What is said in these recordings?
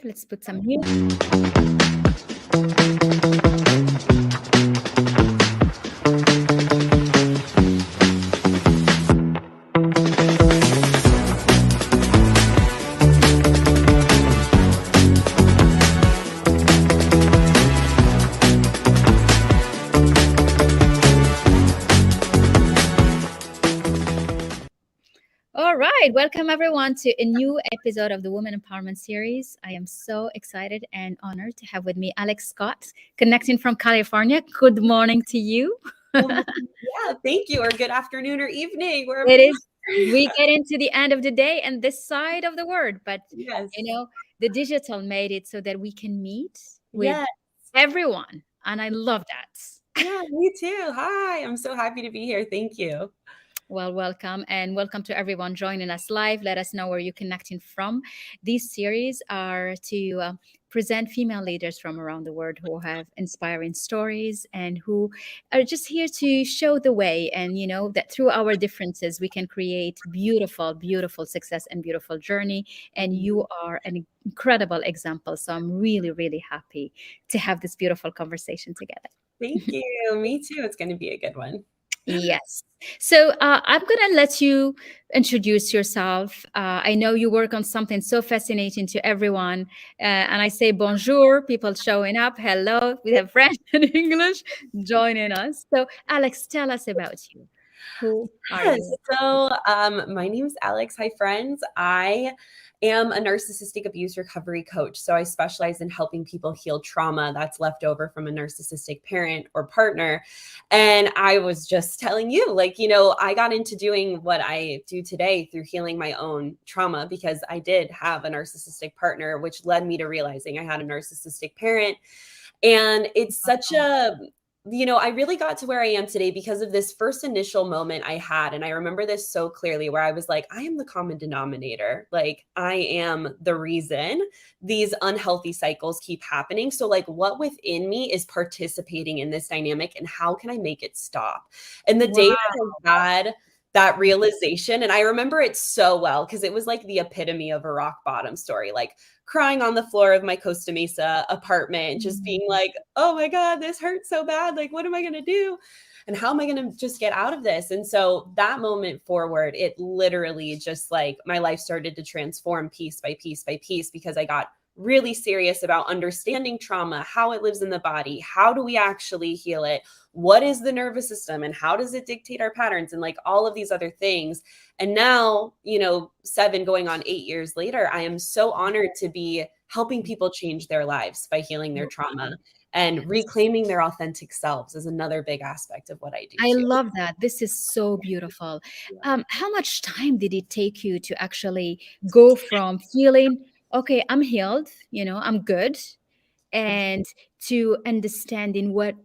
Let's put some music. All right, welcome everyone to a new episode of the Women Empowerment Series. I am so excited and honored to have with me Alex Scott, connecting from California. Good morning to you. Yeah, thank you, or good afternoon or evening, wherever It you is, we get into the end of the day and this side of the word, but Yes. the digital made it so that we can meet with Yes. everyone. And I love that. Yeah, me too. Hi, I'm so happy to be here. Thank you. Well, welcome and welcome to everyone joining us live. Let us know where you're connecting from. These series are to present female leaders from around the world who have inspiring stories and who are just here to show the way. And that through our differences, we can create beautiful, beautiful success and beautiful journey. And you are an incredible example. So I'm really, really happy to have this beautiful conversation together. Thank you. Me too. It's going to be a good one. Yes. So I'm going to let you introduce yourself. I know you work on something so fascinating to everyone. And I say bonjour, people showing up. Hello. We have French and English joining us. So, Alex, tell us about you. Who are Yes. you? So, my name's Alex. Hi, friends. I am a narcissistic abuse recovery coach. So I specialize in helping people heal trauma that's left over from a narcissistic parent or partner. And I was just telling you, I got into doing what I do today through healing my own trauma because I did have a narcissistic partner, which led me to realizing I had a narcissistic parent. And it's such I really got to where I am today because of this first initial moment I had. And I remember this so clearly where I was like, I am the common denominator. Like, I am the reason these unhealthy cycles keep happening. So, like, what within me is participating in this dynamic and how can I make it stop? And the day that I had that realization, and I remember it so well because it was like the epitome of a rock bottom story, like crying on the floor of my Costa Mesa apartment, just being like, oh my God, this hurts so bad. Like, what am I going to do? And how am I going to just get out of this? And so that moment forward, it literally just like my life started to transform piece by piece by piece because I got really serious about understanding trauma, how it lives in the body, how do we actually heal it, what is the nervous system, and how does it dictate our patterns, and like all of these other things. And now, 7 going on 8 years later, I am so honored to be helping people change their lives by healing their trauma. And reclaiming their authentic selves is another big aspect of what I do I too. love that. This is so beautiful. How much time did it take you to actually go from feeling, okay, I'm healed, I'm good, and to understanding where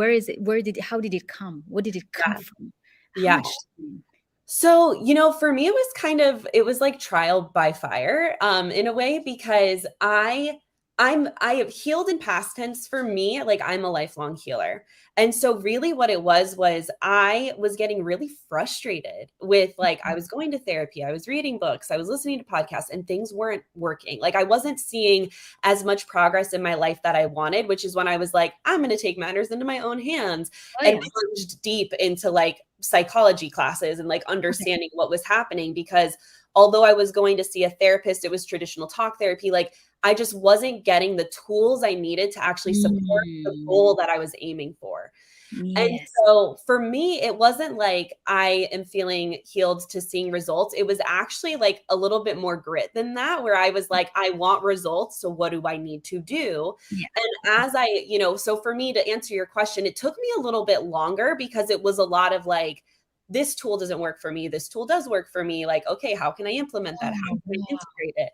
is it, how did it come? What did it come Yeah. from? How Yeah. much time? So, for me, it was like trial by fire, in a way, because I have healed in past tense. For me, like, I'm a lifelong healer. And so really what it was I was getting really frustrated with, like, I was going to therapy, I was reading books, I was listening to podcasts, and things weren't working. Like, I wasn't seeing as much progress in my life that I wanted, which is when I was like, I'm going to take matters into my own hands and plunged deep into like psychology classes and like understanding what was happening, because although I was going to see a therapist, it was traditional talk therapy. Like, I just wasn't getting the tools I needed to actually support the goal that I was aiming for. And Yes. so for me, it wasn't like I am feeling healed to seeing results. It was actually like a little bit more grit than that, where I was like, I want results. So what do I need to do? Yeah. And as so for me, to answer your question, it took me a little bit longer because it was a lot of like, this tool doesn't work for me. This tool does work for me. Like, okay, how can I implement that? How can I integrate it?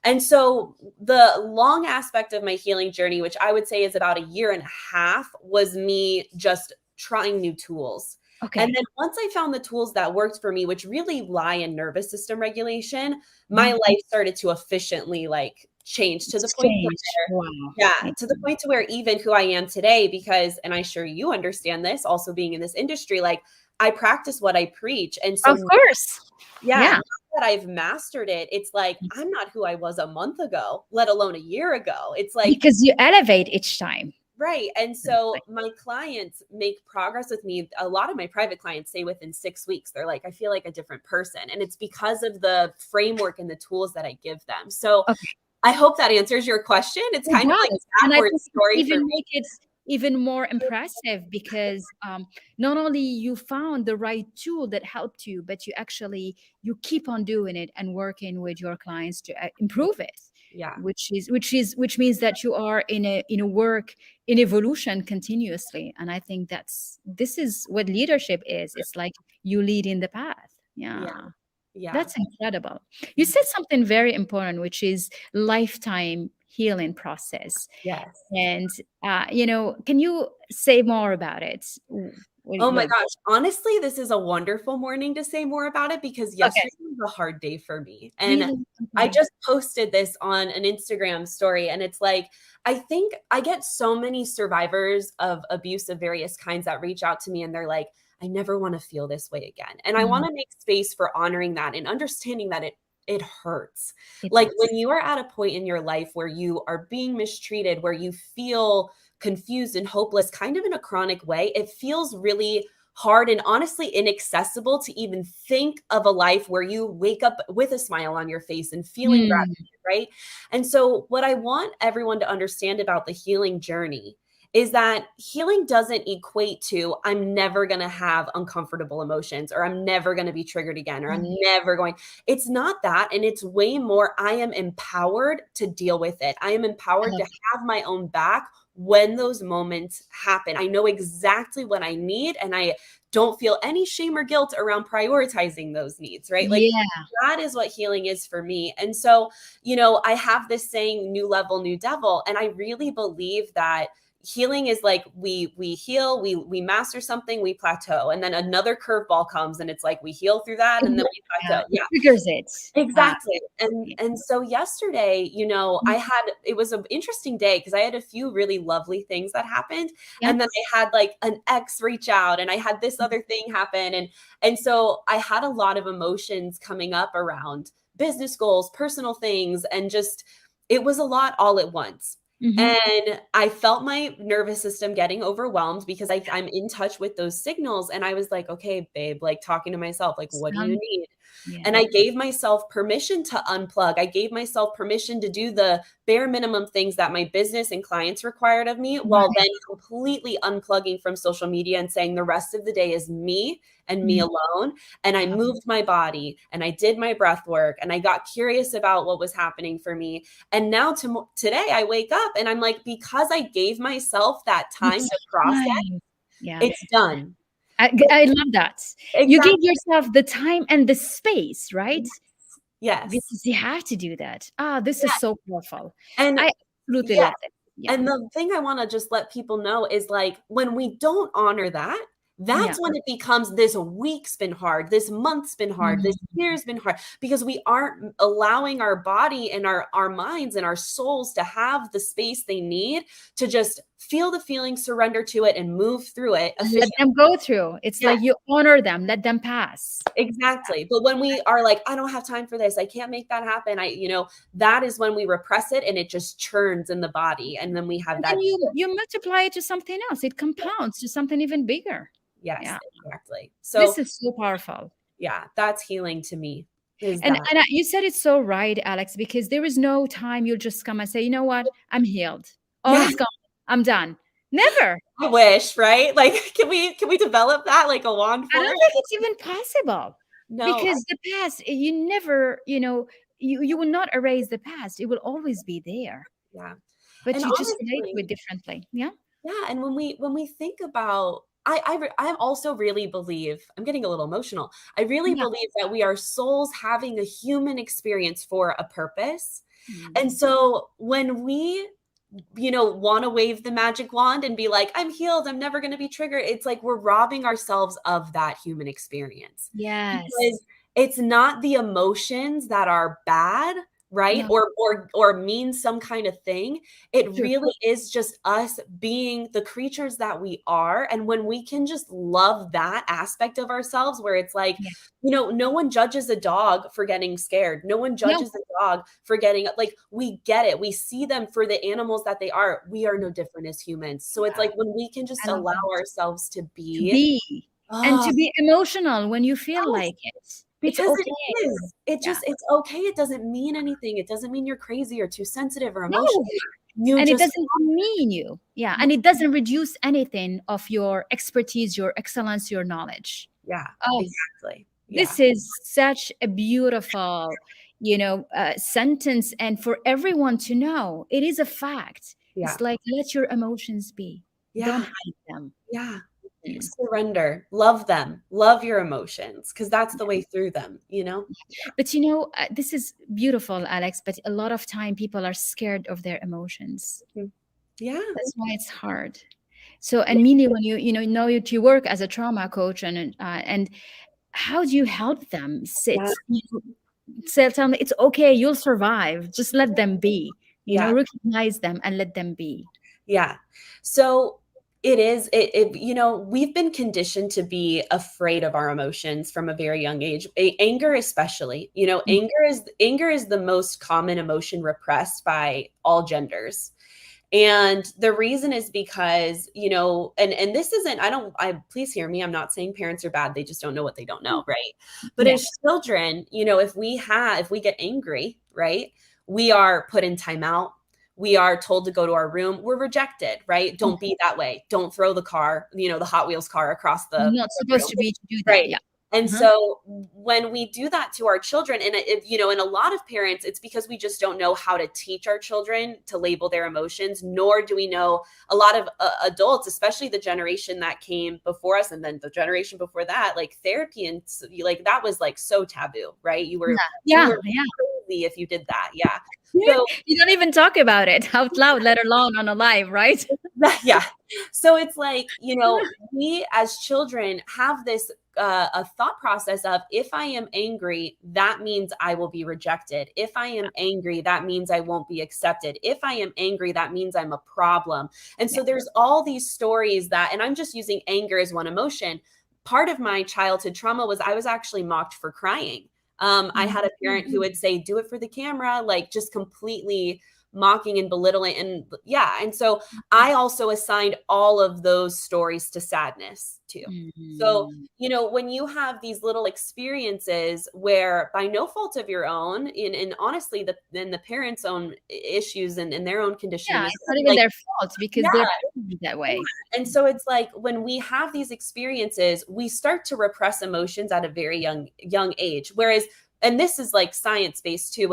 And so the long aspect of my healing journey, which I would say is about a year and a half, was me just trying new tools. Okay. And then once I found the tools that worked for me, which really lie in nervous system regulation, my life started to efficiently like change to the point to the point to where even who I am today, because, and I'm sure you understand this also being in this industry, like, I practice what I preach. And Of so course. yeah, Yeah. now that I've mastered it, it's like, I'm not who I was a month ago, let alone a year ago. It's like, Because you elevate each time. right. And so my clients make progress with me. A lot of my private clients say within 6 weeks, they're like, I feel like a different person. And it's because of the framework and the tools that I give them. So Okay. I hope that answers your question. It's It kind of like does. a And I backwards think it story for even me. make it even more impressive because not only you found the right tool that helped you, but you keep on doing it and working with your clients to improve it, Yeah. which means that you are in a work in evolution continuously. And I think this is what leadership is. It's like you lead in the path. Yeah. Yeah. Yeah. That's incredible. You said something very important, which is lifetime healing process. Yes. And can you say more about it? Oh my Well, gosh. Honestly, this is a wonderful morning to say more about it because okay. yesterday was a hard day for me. And Really? I Okay. just posted this on an Instagram story. And it's like, I think I get so many survivors of abuse of various kinds that reach out to me and they're like, I never want to feel this way again. And I want Mhm. to make space for honoring that and understanding that it hurts. It Like does. when you are at a point in your life where you are being mistreated, where you feel confused and hopeless, kind of in a chronic way, it feels really hard and honestly inaccessible to even think of a life where you wake up with a smile on your face and feeling Mm. gratitude, right? And so, what I want everyone to understand about the healing journey is that healing doesn't equate to I'm never going to have uncomfortable emotions or I'm never going to be triggered again or I'm Mm. never going. It's not that. And it's way more I am empowered to deal with it. I am I empowered love to have my own back when those moments happen. I know exactly what I need and I don't feel any shame or guilt around prioritizing those needs, right? Like Yeah. that is what healing is for me. And so, I have this saying, new level, new devil. And I really believe that healing is like we heal, we master something, we plateau, and then another curveball comes and it's like we heal through that and then we Yeah. plateau. It Yeah. triggers it. Exactly. And Yeah. and so yesterday, Mm. it was an interesting day because I had a few really lovely things that happened. Yeah. And then I had like an ex reach out and I had this other thing happen. And so I had a lot of emotions coming up around business goals, personal things, and just it was a lot all at once. Mhm. And I felt my nervous system getting overwhelmed because I'm in touch with those signals. And I was like, okay, babe, like talking to myself, like, what do you Some need? And Yeah. I gave myself permission to unplug. I gave myself permission to do the bare minimum things that my business and clients required of me while Right. then completely unplugging from social media and saying the rest of the day is me and me Mm. alone. And I moved my body and I did my breath work and I got curious about what was happening for me. And now today I wake up and I'm like, because I gave myself that time It's to process, time. Yeah. it's done. I love that. You give Exactly. yourself the time and the space, right? Yes. Because you have to do that. This is so powerful. And I absolutely yeah. love it. Yeah. And the thing I wanna just let people know is, like, when we don't honor that, Yeah. that's when it becomes this week's been hard, this month's been hard, this Mhm. year's been hard, because we aren't allowing our body and our minds and our souls to have the space they need to just feel the feeling, surrender to it, and move through it And let efficiently. them go through. It's Yeah. like you honor them, let them pass. Exactly. But when we are like, I don't have time for this, I can't make that happen. That is when we repress it and it just churns in the body. And then we have And that. then you multiply it to something else. It compounds to something even bigger. Yes, Yeah. exactly. This So is so powerful. yeah, that's healing to me is And that. you said it so right, Alex, because there is no time you'll just come and say, you know what, I'm healed. All Yeah, is gone. I'm done. Never. I wish, right? Like, can we develop that like a wand I for don't it? think it's even possible No, because the past, you never, you will not erase the past. It will always be there, yeah. but And you just relate to honestly, it differently. Yeah. yeah, and when we think about I also really believe, I'm getting a little emotional. I really Yeah. believe that we are souls having a human experience for a purpose. And Mm. so when we want to wave the magic wand and be like, I'm healed, I'm never going to be triggered. It's like we're robbing ourselves of that human experience Yes. because it's not the emotions that are bad. right? Yeah, Or means some kind of thing. It true. really is just us being the creatures that we are. And when we can just love that aspect of ourselves, where it's like, Yeah. no one judges a dog for getting scared. No one No, judges a dog for getting, like, we get it. We see them for the animals that they are. We are no different as humans. So it's yeah, like when we can just I love allow that. ourselves to To be, be and oh, to be emotional when you feel yes, like it. It's because it okay. is. Yeah. It's okay. It doesn't mean anything. It doesn't mean you're crazy or too sensitive or emotional. No, You and it just, doesn't mean you. Yeah, yeah, and it doesn't reduce anything of your expertise, your excellence, your knowledge. yeah, Oh, exactly. Yeah, this is such a beautiful, sentence, and for everyone to know, it is a fact. yeah, It's like let your emotions be. Don't yeah, hide them. yeah. Mm. Surrender. Love them. Love your emotions, because that's the way through them. But this is beautiful, Alex. But a lot of time, people are scared of their emotions. Mhm. Yeah. That's why it's hard. So, and Mini, when you know that you work as a trauma coach, and how do you help them Yeah. tell them it's okay, you'll survive. Just let them be. Yeah. Recognize them and let them be. Yeah. So it is, we've been conditioned to be afraid of our emotions from a very young age. Anger, especially, Mm. anger is the most common emotion repressed by all genders. And the reason is because, and this isn't, please hear me. I'm not saying parents are bad. They just don't know what they don't know. Right. But Yeah. as children, if we get angry, right, we are put in timeout. We are told to go to our room. We're rejected, right? Mm. Don't be that way. Don't throw the car, the Hot Wheels car across the You're not supposed room. to be to do that. Right. Yeah. And Uh-huh. so when we do that to our children, and and a lot of parents, it's because we just don't know how to teach our children to label their emotions, nor do we know a lot of adults, especially the generation that came before us, and then the generation before that, like therapy and like that was like so taboo, right? You Yeah. were Yeah. crazy if you did that. Yeah. Yeah. So You don't even talk about it out loud, let alone on a live, right? yeah. So it's like, we as children have this a thought process of, if I am angry, that means I will be rejected. If I am angry, that means I won't be accepted. If I am angry, that means I'm a problem. And Yeah. so there's all these stories and I'm just using anger as one emotion. Part of my childhood trauma was I was actually mocked for crying. I had a parent who would say, do it for the camera, like just completely mocking and belittling. And yeah. And so I also assigned all of those stories to sadness too. So, Mhm. when you have these little experiences where, by no fault of your own, and honestly, the parents' own issues and their own Yeah, conditioning is it's not even like, their fault because yeah. they're programmed that way. And so it's like when we have these experiences, we start to repress emotions at a very young age. Whereas, and this is like science based too,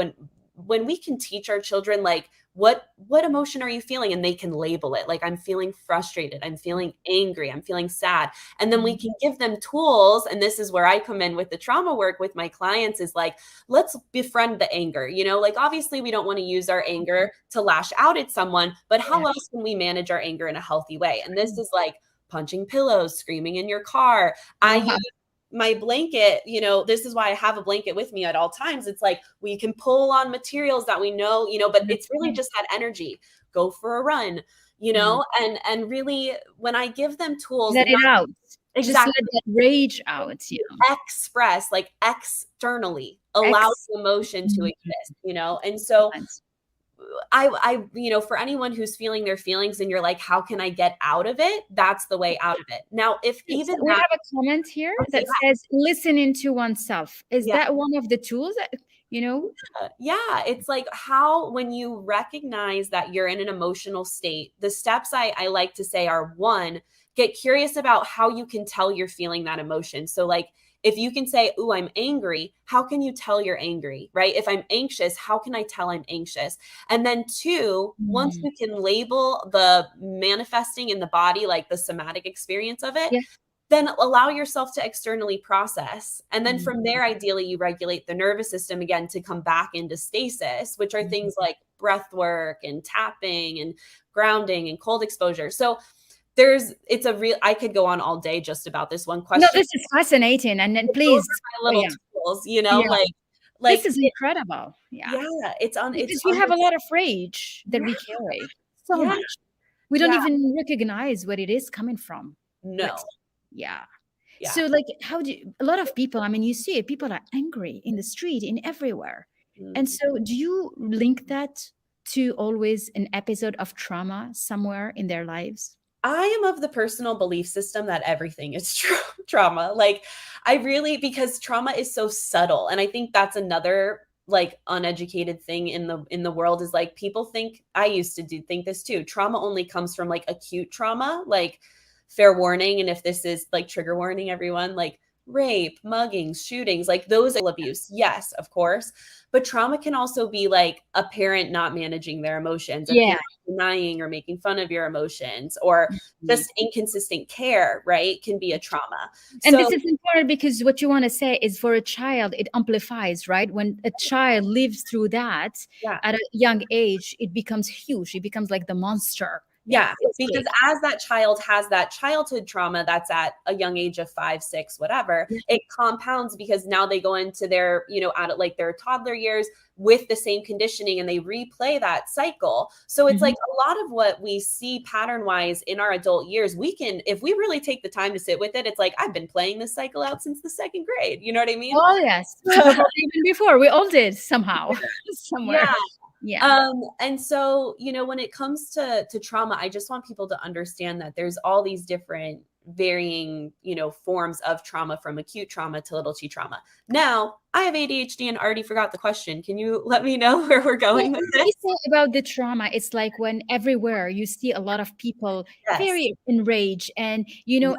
when we can teach our children, like, what emotion are you feeling, and they can label it, like, I'm feeling frustrated, I'm feeling angry, I'm feeling sad, and then we Mhm. can give them tools. And this is where I come in with the trauma work with my clients, is like, let's befriend the anger. Like, obviously we don't want to use our anger to lash out at someone, but how Yeah. else can we manage our anger in a healthy way? And this is like punching pillows, screaming in your car. I Wow. my blanket, this is why I have a blanket with me at all times. It's like we can pull on materials that we know, but it's really just that energy. Go for a run, Mhm. and really, when I give them tools, Let not it out. Just let exactly that rage out, express, like externally, allow Ex the emotion to Mhm. exist. And so Excellent. for anyone who's feeling their feelings and you're like, how can I get out of it? That's the way out of it. Now, if Yes, even we that, have a comment here okay, that says listening to oneself. Is yeah. that one of the tools that, you know? Yeah, it's like, how, when you recognize that you're in an emotional state, the steps I like to say are: one, get curious about how you can tell you're feeling that emotion. So, like, if you can say, "Ooh, I'm angry," how can you tell you're angry, right? If I'm anxious, how can I tell I'm anxious? And then two, once Mm. you can label the manifesting in the body, like the somatic experience of it, Yeah. then allow yourself to externally process. And then Mhm. from there, ideally, you regulate the nervous system again to come back into stasis, which are Mhm. things like breath work and tapping and grounding and cold exposure. So I could go on all day just about this one No, question. this is fascinating, and then But those please are my oh, little yeah. tools, Yeah. This Like, is incredible. Yeah. yeah, it's Because we on have a this. lot of rage that we Yeah, carry. So yeah, much. We don't yeah. even recognize where it is coming from. Like, No, yeah. yeah. So, like, how do you, a lot of people, I mean, you see it, people are angry in the street, in everywhere. And Mm. so, do you link that to always an episode of trauma somewhere in their lives? I am of the personal belief system that everything is trauma. Like, I really, because trauma is so subtle. And I think that's another like uneducated thing in the world is like people think, I used to do think this too. Trauma only comes from like acute trauma, like fair warning. And if this is like trigger warning, everyone, like rape, muggings, shootings, like those abuse. Yes, of course. But trauma can also be like a parent not managing their emotions, a Yeah. parent denying or making fun of your emotions, or Mhm. just inconsistent care, right, can be a trauma. And So this is important because what you want to say is for a child, it amplifies, right? When a child lives through that yeah, at a young age, it becomes huge. It becomes like the monster. Yeah, yeah, it's because big. as that child has that childhood trauma that's at a young age of 5, 6, whatever, Yeah. it compounds because now they go into their, out like their toddler years with the same conditioning and they replay that cycle. So it's Mhm. like a lot of what we see pattern wise in our adult years, we can, if we really take the time to sit with it, it's like, I've been playing this cycle out since the second grade. You know what I mean? Oh, yes. Probably even before. We all did somehow, somewhere. Yeah. Yeah. And so, when it comes to trauma, I just want people to understand that there's all these different varying, forms of trauma, from acute trauma to little t trauma. Now, I have ADHD and already forgot the question. Can you let me know where we're Well, going with you this? say about the trauma, it's like when everywhere you see a lot of people Yes. very enraged and,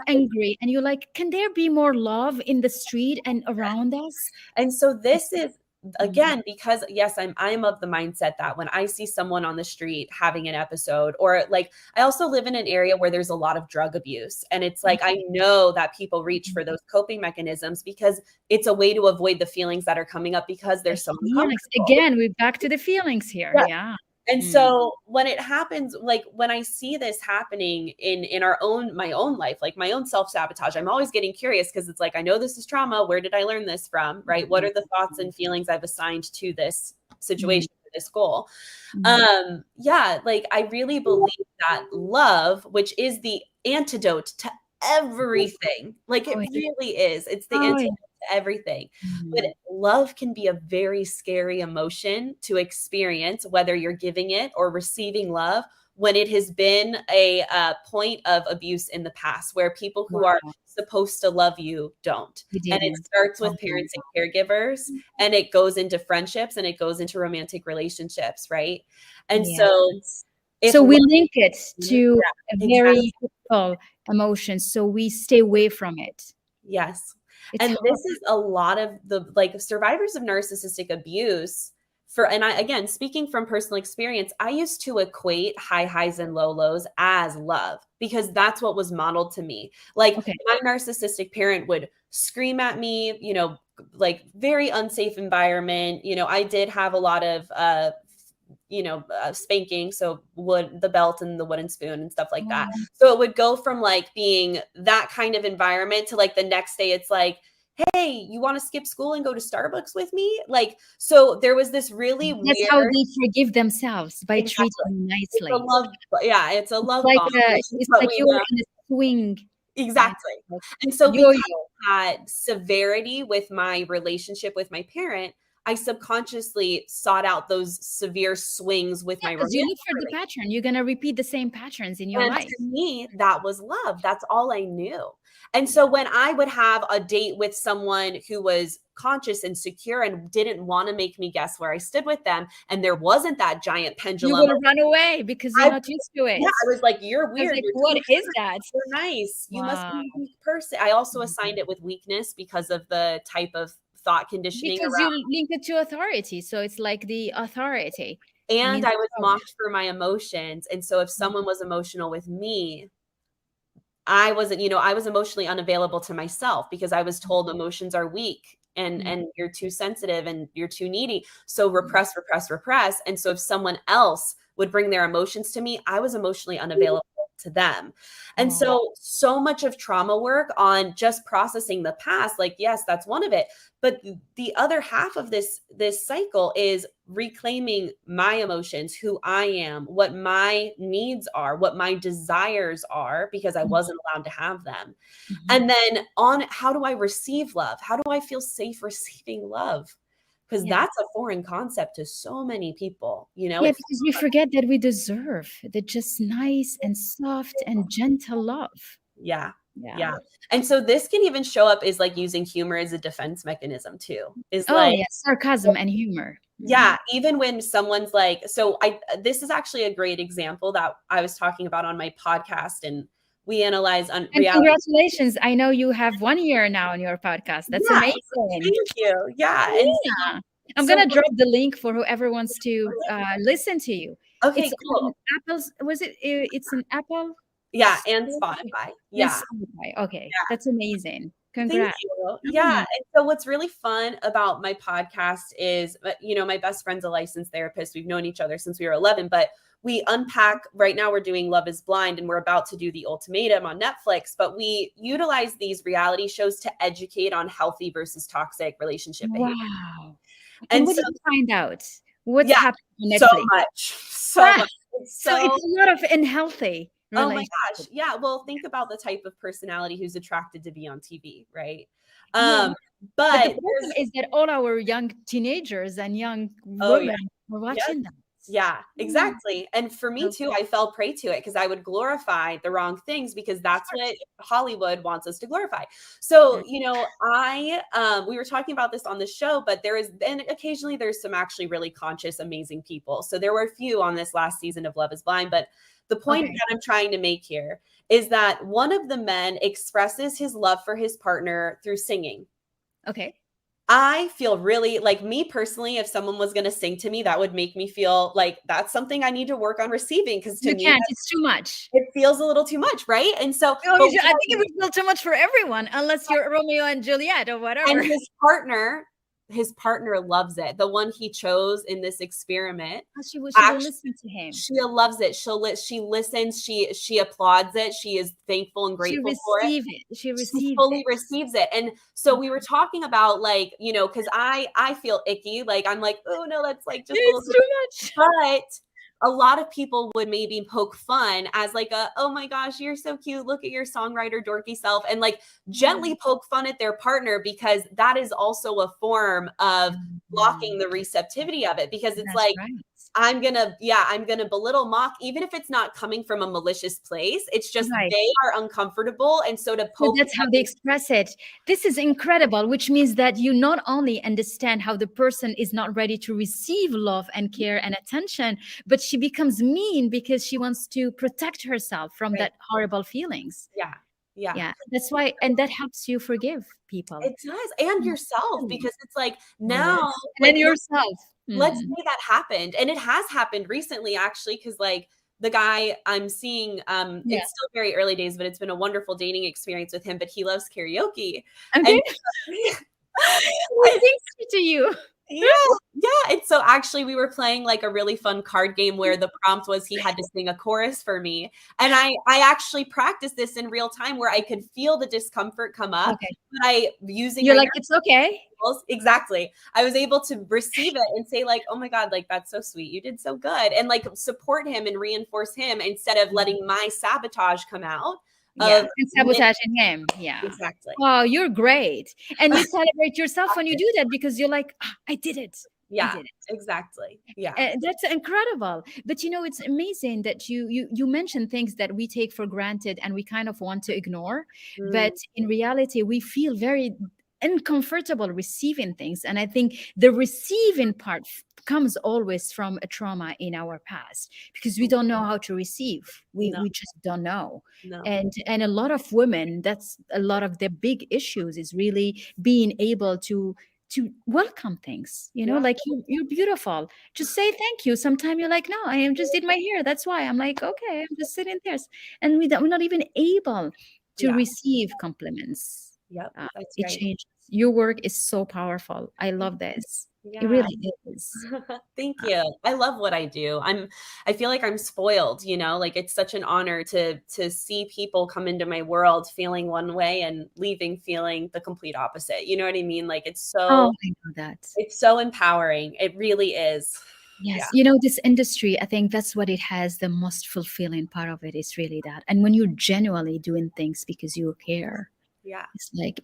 angry, and you're like, can there be more love in the street and around us? And so this is, Mhm. again, because yes, I'm of the mindset that when I see someone on the street having an episode, or like, I also live in an area where there's a lot of drug abuse, and it's like I Okay. know that people reach Mhm. for those coping mechanisms because it's a way to avoid the feelings that are coming up because they're The so feelings. uncomfortable. Again, we're back to the feelings here. Yeah. Yeah. And Mm. so when it happens, like when I see this happening in my own life, like my own self-sabotage, I'm always getting curious because it's like, I know this is trauma. Where did I learn this from? Right? What Mhm. are the thoughts and feelings I've assigned to this Mhm. situation, to this goal? Mhm. Yeah, like I really believe that love, which is the antidote to everything, like it Oh, yeah. really is. It's the Oh, antidote yeah. to everything. But Mhm. love can be a very scary emotion to experience, whether you're giving it or receiving love, when it has been a point of abuse in the past, where people who are Wow. supposed to love you don't. We And it didn't. starts Oh, with parents and caregivers, and it goes into friendships, and it goes into romantic relationships, right? And so yes. if So love, we link it to a yeah, very exactly. hurtful emotion, so we stay away from it. Yes. It's And hard. this is a lot of the like survivors of narcissistic abuse. And I, again, speaking from personal experience, I used to equate high highs and low lows as love because that's what was modeled to me. Like Okay. my narcissistic parent would scream at me, like very unsafe environment. I did have a lot of spanking, so wood, the belt and the wooden spoon and stuff like that. Oh, So it would go from like being that kind of environment to like the next day it's like, hey, you want to skip school and go to Starbucks with me? Like, so there was this really that's how weird. they forgive themselves, by treating Exactly. you It's a nicely. love, yeah, it's a It's love like bomb, which is it's what like we you're know. in a swing, Exactly. like And so because yo-yo. of that severity with my relationship with my parent, I subconsciously sought out those severe swings with Yeah, my because you romantic look for the relationship. pattern. You're gonna repeat the same patterns in your And life. to me, that was love. That's all I knew. And so when I would have a date with someone who was conscious and secure and didn't want to make me guess where I stood with them, and there wasn't that giant You pendulum, wanna run away because you're I, not used to yeah, it. I was like, you're I was weird. like, You're "What too is that?" you're nice. You must Wow. be a weak person. I also Mhm. assigned it with weakness because of the type of thought conditioning Because you around. link it to authority, so it's like the authority And means I was power. mocked for my emotions. And so if someone was emotional with me, I wasn't, I was emotionally unavailable to myself because I was told emotions are weak Mhm. and you're too sensitive and you're too needy. So Mhm. repress, repress, repress. And so if someone else would bring their emotions to me, I was emotionally unavailable. to them. And Oh, so much of trauma work on just processing the past, like, yes, that's one of it. But the other half of this cycle is reclaiming my emotions, who I am, what my needs are, what my desires are, because I wasn't allowed to have them. mhm. And then on how do I receive love? How do I feel safe receiving love? Because Yeah. that's a foreign concept to so many people. Yeah, It because we forget that we deserve the just nice and soft and gentle love. Yeah. Yeah. Yeah. And so this can even show up as like using humor as a defense mechanism too. Is Oh, like, yes, sarcasm and humor. yeah, even when someone's like, so I this is actually a great example that I was talking about on my podcast, and we analyze on And reality. congratulations. I know you have 1 year now on your podcast. That's Yeah, amazing. thank you. Yeah. And Yeah. I'm so, gonna drop the link for whoever wants to listen to you. okay, It's cool. on Apple's, was it? It's an Apple. Yeah, and Spotify. And Yeah. Spotify. Okay, Yeah. that's amazing. Thank Congrats. you. Yeah. Mm. And so what's really fun about my podcast is, my best friend's a licensed therapist. We've known each other since we were 11, but we unpack right now. We're doing Love is Blind, and we're about to do The Ultimatum on Netflix, but we utilize these reality shows to educate on healthy versus toxic relationship behavior. Wow. And And what so, did you find out? What's yeah, happening on so Netflix? much, so Ah, much. It's so so it's a lot of unhealthy Oh my relationships. gosh. Yeah. Well, think about the type of personality who's attracted to be on TV, right? Yeah. Um, But the but problem there's is that all our young teenagers and young Oh yeah. women are Yes. watching that. Yeah, Mm. exactly. And for me So, too, I fell prey to it because I would glorify the wrong things because of that's what course. Hollywood wants us to glorify. Yeah. So, I we were talking about this on the show, but and occasionally there's some actually really conscious, amazing people. So there were a few on this last season of Love is Blind, but the point Okay. that I'm trying to make here is that one of the men expresses his love for his partner through singing. Okay. I feel really like, me personally, if someone was going to sing to me, that would make me feel like that's something I need to work on receiving, because to You me can't. It's too much. it feels a little too much, right? And so, Oh, but I think it would feel too much for everyone, unless you're Romeo and Juliet or whatever. and his partner loves it. The one he chose in this experiment, She will actually, listen to him. she loves it. She listens, she applauds it. She is thankful and She grateful for it. receive it. She She receives fully it. receives it. And so we were talking about, like, because I feel icky, like I'm like, oh no, that's like just a little It's too much. but a lot of people would maybe poke fun as like oh my gosh, you're so cute, look at your songwriter dorky self, and like gently poke fun at their partner, because that is also a form of blocking Mhm. the receptivity of it, because it's That's like, right. I'm gonna belittle, mock, even if it's not coming from a malicious place. It's just Right. they are uncomfortable, and so to So poke that's how they express it. This is incredible, which means that you not only understand how the person is not ready to receive love and care and attention, but she becomes mean because she wants to protect herself from right. that horrible feelings. Yeah, yeah. Yeah, that's why, and that helps you forgive people. It does, and Mm, yourself, really. because it's like, Oh, now, yes. And like, then yourself. let's Mm. say that happened, and it has happened recently, actually, because like the guy I'm seeing, Yeah. it's still very early days, but it's been a wonderful dating experience with him, but he loves karaoke. Okay. And He sings to you. yeah, yeah. And so actually we were playing like a really fun card game where the prompt was he had to sing a chorus for me. And I actually practiced this in real time, where I could feel the discomfort come up, Okay. but I, using You're my like, it's okay. skills, exactly, I was able to receive it and say like, oh my God, like that's so sweet, you did so good, and like support him and reinforce him, instead of letting my sabotage come out Yeah, of and sabotaging him. Yeah. exactly. Oh, you're great. And you celebrate yourself when you do that, because you're like, "Ah, I did it. I Yeah, did it." exactly. Yeah. That's incredible. But it's amazing that you mention things that we take for granted and we kind of want to ignore. Mm, But in reality, we feel very uncomfortable receiving things. And I think the receiving part comes always from a trauma in our past, because we don't know how to receive. We no, we just don't know. no. And a lot of women, that's a lot of their big issues, is really being able to welcome things, Yeah. like you're beautiful, just say thank you. Sometimes you're like, no, I am just did my hair, that's why. I'm like, okay, I'm just sitting there. And we're not even able to Yeah. receive compliments. Yep. That's It right. changes. your work is so powerful. I love this. It Yeah. really is. Thank you. I love what I do. I feel like I'm spoiled, like it's such an honor to see people come into my world feeling one way and leaving feeling the complete opposite. You know what I mean? Like Oh, I know that. it's so empowering. It really is. Yeah. Yes, this industry, I think that's what it has the most fulfilling part of it is really that. And when you're genuinely doing things because you care, Yeah. it's like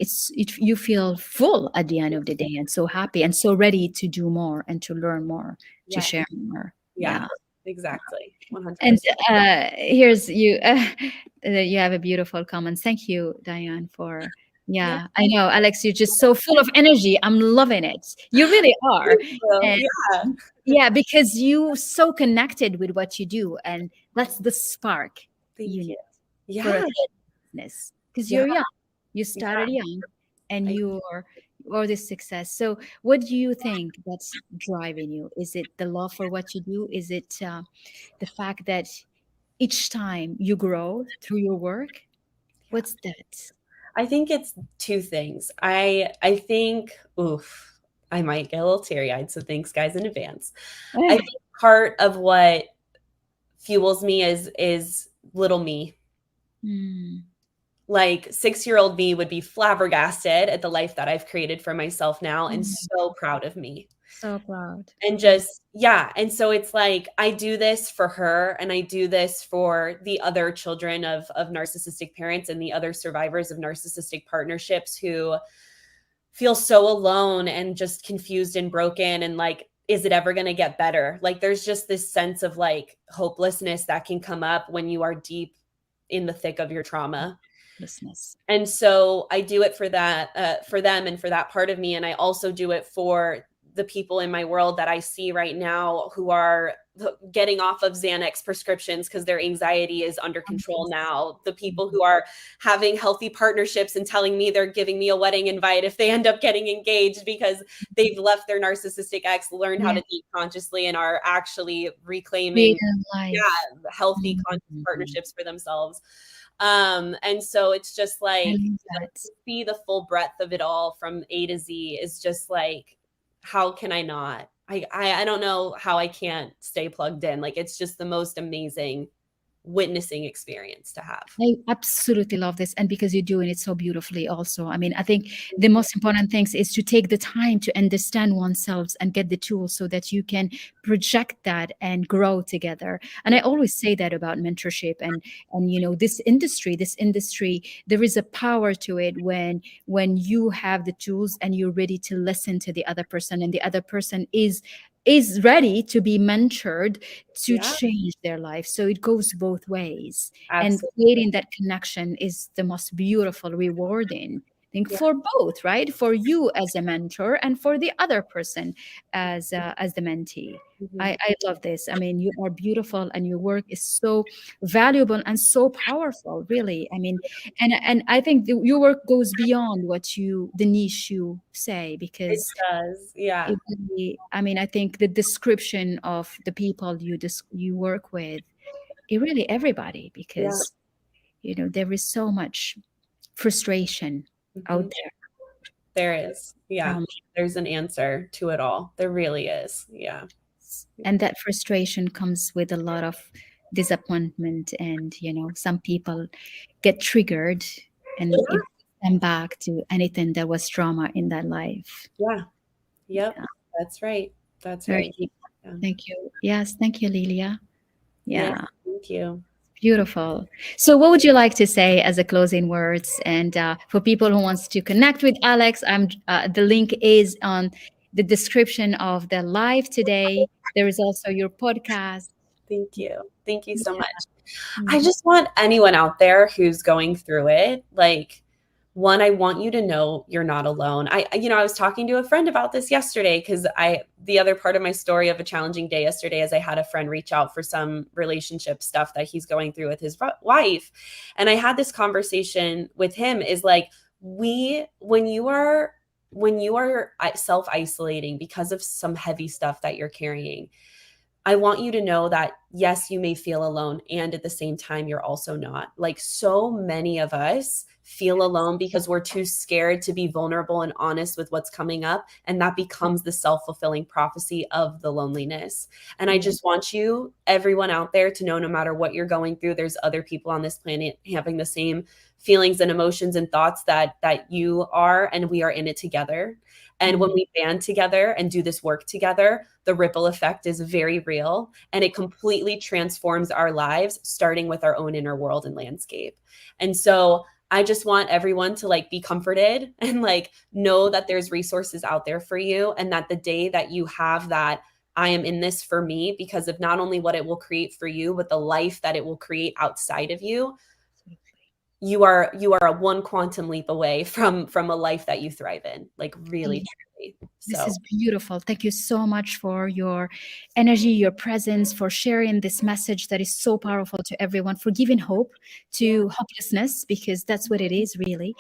you feel full at the end of the day and so happy and so ready to do more and to learn more, to Yeah. share more. Yeah. Yeah. Exactly. And 100%. here's you. You have a beautiful comment. Thank you, Diane, for. Yeah. Yeah, I know, Alex. You're just so full of energy. I'm loving it. You really are. Thank you. And Yeah. yeah, because you so connected with what you do, and that's the spark you Thank need you. for a Yeah. business. Because Yeah. you're young. You Yeah. started young, and I, you're all this success. So, what do you think that's driving you? Is it the love for what you do? Is it the fact that each time you grow through your work? yeah. What's that? I think it's two things. I think, oof, I might get a little teary-eyed, so thanks guys in advance. I think part of what fuels me is little me. Mm, Like 6-year-old me would be flabbergasted at the life that I've created for myself now oh and my so God, proud of me. so proud. And Yeah. just, yeah. And so it's like I do this for her and I do this for the other children of narcissistic parents and the other survivors of narcissistic partnerships who feel so alone and just confused and broken and like, is it ever going to get better? Like there's just this sense of like hopelessness that can come up when you are deep in the thick of your trauma. Listeners. And so I do it for that, for them and for that part of me. And I also do it for the people in my world that I see right now who are getting off of Xanax prescriptions because their anxiety is under control now. The people who are having healthy partnerships and telling me they're giving me a wedding invite if they end up getting engaged because they've left their narcissistic ex, learned how Yeah. to date consciously, and are actually reclaiming, Real life. healthy conscious Mhm. partnerships for themselves. And so it's just I like, love to that. see the full breadth of it all from A to Z is just like, how can I not? I don't know how I can't stay plugged in. Like it's just the most amazing witnessing experience to have. I absolutely love this. And because you're doing it so beautifully, also. I mean, I think Thank the you. most important things is to take the time to understand oneself and get the tools so that you can project that and grow together. And I Yeah, always say that about mentorship and this industry, there is a power to it when you have the tools and you're ready to listen to the other person and the other person is ready to be mentored to yeah, change their life. So it goes both ways. And absolutely. creating that connection is the most beautiful, rewarding thing Yeah, for both, right? For you as a mentor and for the other person as the mentee. mhm. I love this. I mean, you are beautiful and your work is so valuable and so powerful, really. I mean, and I think your work goes beyond the niche you say, It because does. Yeah, it really, I mean, I think the description of the people you work with, it really everybody, yeah. because there is so much frustration out Mhm. there There is. Yeah, from, there's an answer to it all. There really is. Yeah. and that frustration comes with a lot of disappointment, and some people get triggered and it brings them back to anything that was trauma in their life. Yeah. Yep. Yeah, That's right. That's very right. deep. Yeah. Thank you. Yes, thank you, Lilia. Yeah. Yeah. Thank you. Beautiful. So, what would you like to say as a closing words? And for people who wants to connect with Alex, the link is on the description of the live today. There is also your podcast. Thank you. Thank you so Yeah. much. I Mhm. just want anyone out there who's going through it, like, one, I want you to know you're not alone. I was talking to a friend about this yesterday because the other part of my story of a challenging day yesterday is I had a friend reach out for some relationship stuff that he's going through with his wife. And I had this conversation with him is like, when you are self-isolating because of some heavy stuff that you're carrying, I want you to know that yes, you may feel alone. And at the same time, you're also not. Like so many of us feel alone because we're too scared to be vulnerable and honest with what's coming up. And that becomes the self-fulfilling prophecy of the loneliness. And I just want you, everyone out there, to know no matter what you're going through, there's other people on this planet having the same feelings and emotions and thoughts that you are, and we are in it together. And when we band together and do this work together, the ripple effect is very real, and it completely transforms our lives, starting with our own inner world and landscape. And so I just want everyone to like be comforted and like know that there's resources out there for you, and that the day that you have that I am in this for me, because of not only what it will create for you, but the life that it will create outside of you, you are a one quantum leap away from a life that you thrive in, like really truly. This So is beautiful. Thank you so much for your energy, your presence, for sharing this message that is so powerful to everyone, for giving hope to hopelessness, because that's what it is really.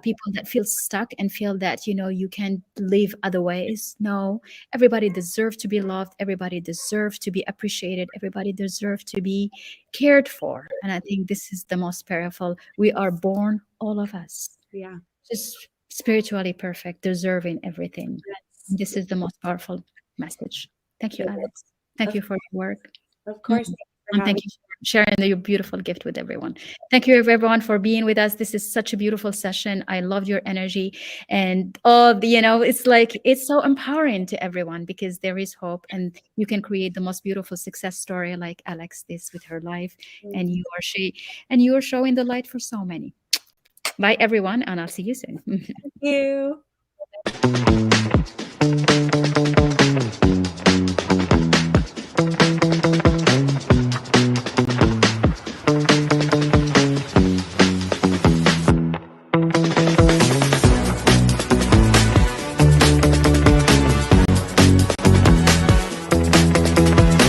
People that feel stuck and feel that, you can live other ways. No, everybody deserves to be loved. Everybody deserves to be appreciated. Everybody deserves to be cared for. And I think this is the most powerful. We are born, all of us, just spiritually perfect, deserving everything. This is the most powerful message. Thank you, Alex. Thank you for your work. Of course. And thank you for sharing your beautiful gift with everyone. Thank you, everyone, for being with us. This is such a beautiful session. I loved your energy. And it's like, it's so empowering to everyone, because there is hope, and you can create the most beautiful success story like Alex did with her life. And you are showing the light for so many. Bye, everyone, and I'll see you soon. Thank you.